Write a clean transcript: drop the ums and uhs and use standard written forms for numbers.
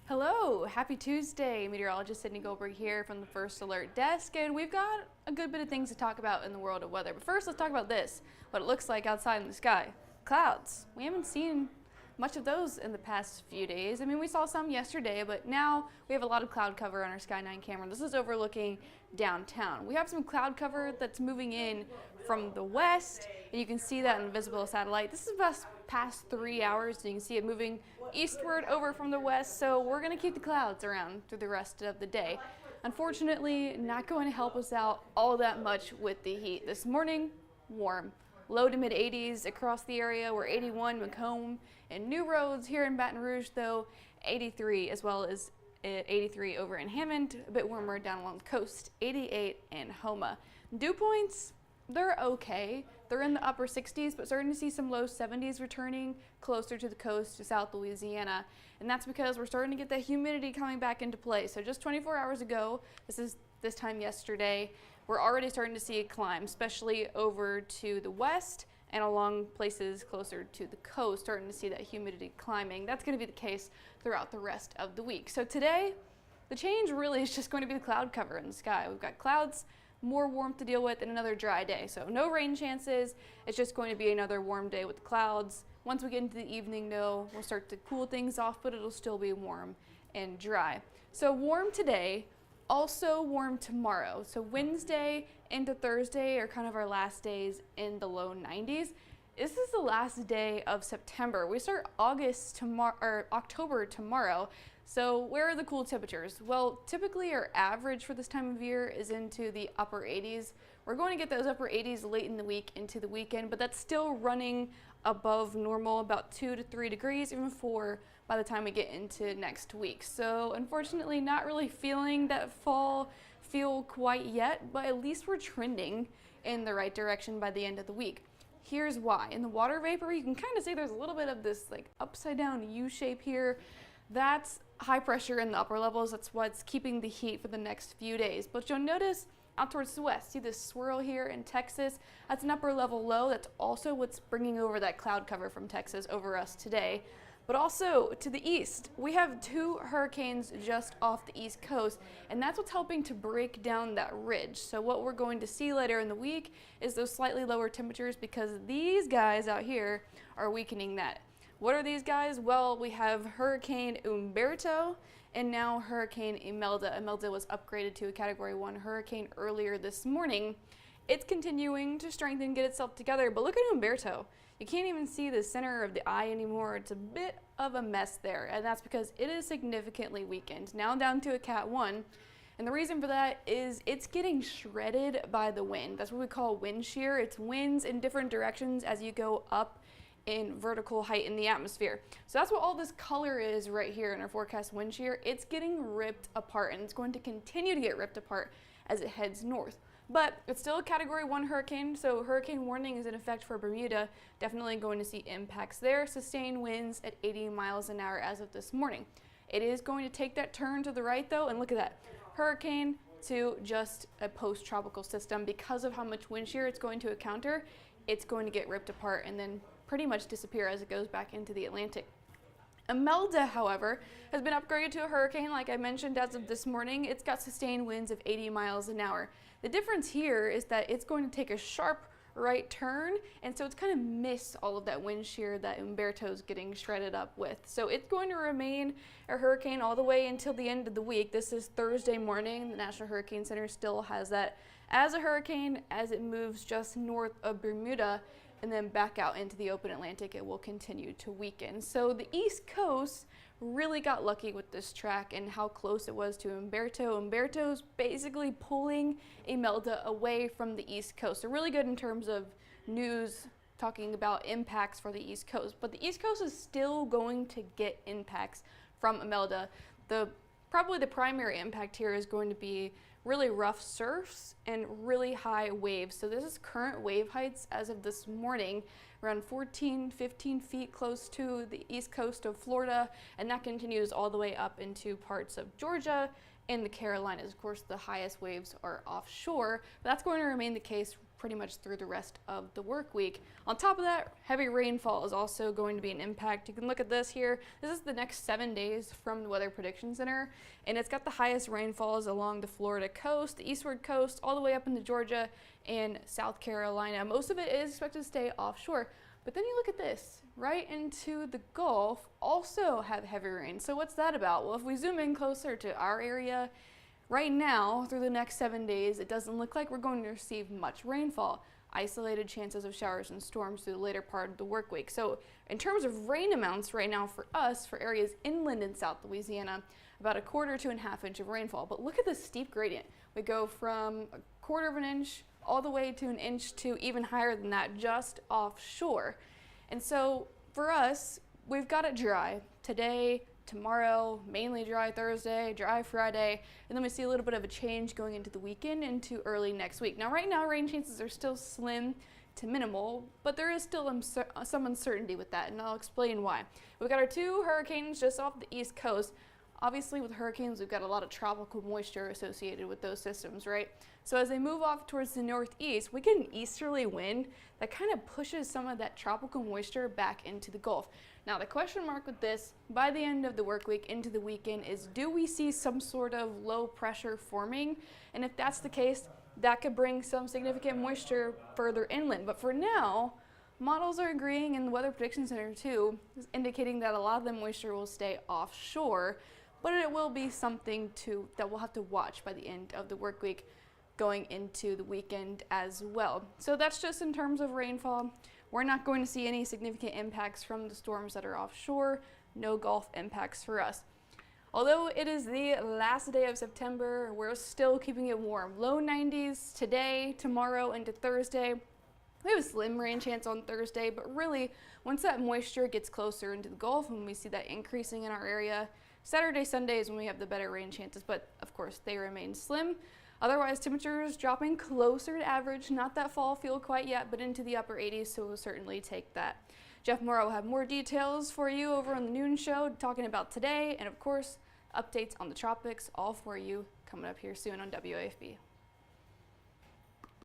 Hello, happy Tuesday. Meteorologist Sydney Goldberg here from the First Alert Desk, and we've got a good bit of things to talk about in the world of weather. But first, let's talk about this, what it looks like outside in the sky. Clouds. We haven't seen much of those in the past few days. I mean, we saw some yesterday, but now we have a lot of cloud cover on our Sky 9 camera. This is overlooking downtown. We have some cloud cover that's moving in from the west, and you can see that in the visible satellite. This is the past 3 hours, and you can see it moving eastward over from the west, so we're going to keep the clouds around through the rest of the day. Unfortunately, not going to help us out all that much with the heat. This morning, warm. Low to mid 80s across the area. We're 81 Macomb and New Roads. Here in Baton Rouge, though, 83, as well as 83 over in Hammond. A bit warmer down along the coast, 88 in Houma. Dew points, they're okay. They're in the upper 60s, but starting to see some low 70s returning closer to the coast to South Louisiana. And that's because we're starting to get that humidity coming back into play. So just 24 hours ago, this time yesterday, we're already starting to see it climb, especially over to the west and along places closer to the coast, starting to see that humidity climbing. That's going to be the case throughout the rest of the week. So today, the change really is just going to be the cloud cover in the sky. We've got clouds, more warmth to deal with, and another dry day. So no rain chances. It's just going to be another warm day with the clouds. Once we get into the evening, though, we'll start to cool things off, but it'll still be warm and dry. So warm today, also warm tomorrow. So Wednesday into Thursday are kind of our last days in the low 90s. This is the last day of September. We start October tomorrow. So where are the cool temperatures? Well, typically our average for this time of year is into the upper 80s. We're going to get those upper 80s late in the week into the weekend, but that's still running above normal, about 2 to 3 degrees, even 4 by the time we get into next week. So unfortunately, not really feeling that fall feel quite yet, but at least we're trending in the right direction by the end of the week. Here's why. In the water vapor, you can kind of see there's a little bit of this like upside down U shape here. That's high pressure in the upper levels. That's what's keeping the heat for the next few days. But you'll notice out towards the west, see this swirl here in Texas? That's an upper level low. That's also what's bringing over that cloud cover from Texas over us today. But also to the east, we have 2 hurricanes just off the east coast, and that's what's helping to break down that ridge. So what we're going to see later in the week is those slightly lower temperatures because these guys out here are weakening that. What are these guys? Well, we have Hurricane Umberto and now Hurricane Imelda. Imelda was upgraded to a Category 1 hurricane earlier this morning. It's continuing to strengthen and get itself together, but look at Umberto. You can't even see the center of the eye anymore. It's a bit of a mess there, and that's because it is significantly weakened. Now down to a Cat 1, and the reason for that is it's getting shredded by the wind. That's what we call wind shear. It's winds in different directions as you go up in vertical height in the atmosphere. So that's what all this color is right here in our forecast wind shear. It's getting ripped apart, and it's going to continue to get ripped apart as it heads north. But it's still a Category 1 hurricane, so hurricane warning is in effect for Bermuda. Definitely going to see impacts there. Sustained winds at 80 miles an hour as of this morning. It is going to take that turn to the right, though, and look at that. Hurricane to just a post-tropical system. Because of how much wind shear it's going to encounter, it's going to get ripped apart and then pretty much disappear as it goes back into the Atlantic. Imelda, however, has been upgraded to a hurricane, like I mentioned as of this morning. It's got sustained winds of 80 miles an hour. The difference here is that it's going to take a sharp right turn, and so it's kind of miss all of that wind shear that Umberto's getting shredded up with. So it's going to remain a hurricane all the way until the end of the week. This is Thursday morning. The National Hurricane Center still has that as a hurricane as it moves just north of Bermuda, and then back out into the open Atlantic, it will continue to weaken. So the East Coast really got lucky with this track and how close it was to Umberto. Umberto's basically pulling Imelda away from the East Coast. So really good in terms of news talking about impacts for the East Coast. But the East Coast is still going to get impacts from Imelda. Probably the primary impact here is going to be really rough surfs and really high waves. So this is current wave heights as of this morning, around 14, 15 feet close to the east coast of Florida, and that continues all the way up into parts of Georgia and the Carolinas. Of course, the highest waves are offshore, but that's going to remain the case pretty much through the rest of the work week. On top of that, heavy rainfall is also going to be an impact. You can look at this here. This is the next 7 days from the Weather Prediction Center, and it's got the highest rainfalls along the Florida coast, the eastward coast, all the way up into Georgia and South Carolina. Most of it is expected to stay offshore. But then you look at this, right into the Gulf, also have heavy rain. So what's that about? Well, if we zoom in closer to our area, right now, through the next 7 days, it doesn't look like we're going to receive much rainfall. Isolated chances of showers and storms through the later part of the work week. So in terms of rain amounts right now for us, for areas inland in South Louisiana, about 1/4 to 1/2 inch of rainfall. But look at this steep gradient. We go from 1/4 of an inch all the way to an inch to even higher than that just offshore. And so for us, we've got it dry today, tomorrow, mainly dry Thursday, dry Friday, and then we see a little bit of a change going into the weekend, into early next week. Now right now, rain chances are still slim to minimal, but there is still some uncertainty with that, and I'll explain why. We've got our 2 hurricanes just off the east coast. Obviously with hurricanes, we've got a lot of tropical moisture associated with those systems, right? So as they move off towards the northeast, we get an easterly wind that kind of pushes some of that tropical moisture back into the Gulf. Now the question mark with this, by the end of the work week into the weekend, is do we see some sort of low pressure forming? And if that's the case, that could bring some significant moisture further inland. But for now, models are agreeing, and the Weather Prediction Center too, is indicating that a lot of the moisture will stay offshore, but it will be something that we'll have to watch by the end of the work week going into the weekend as well. So that's just in terms of rainfall. We're not going to see any significant impacts from the storms that are offshore, no Gulf impacts for us. Although it is the last day of September, we're still keeping it warm. Low 90s today, tomorrow, into Thursday. We have a slim rain chance on Thursday, but really, once that moisture gets closer into the Gulf and we see that increasing in our area, Saturday, Sunday is when we have the better rain chances, but of course they remain slim. Otherwise, temperatures dropping closer to average, not that fall feel quite yet, but into the upper 80s, so we'll certainly take that. Jeff Morrow will have more details for you over on the noon show, talking about today, and of course, updates on the tropics, all for you coming up here soon on WAFB.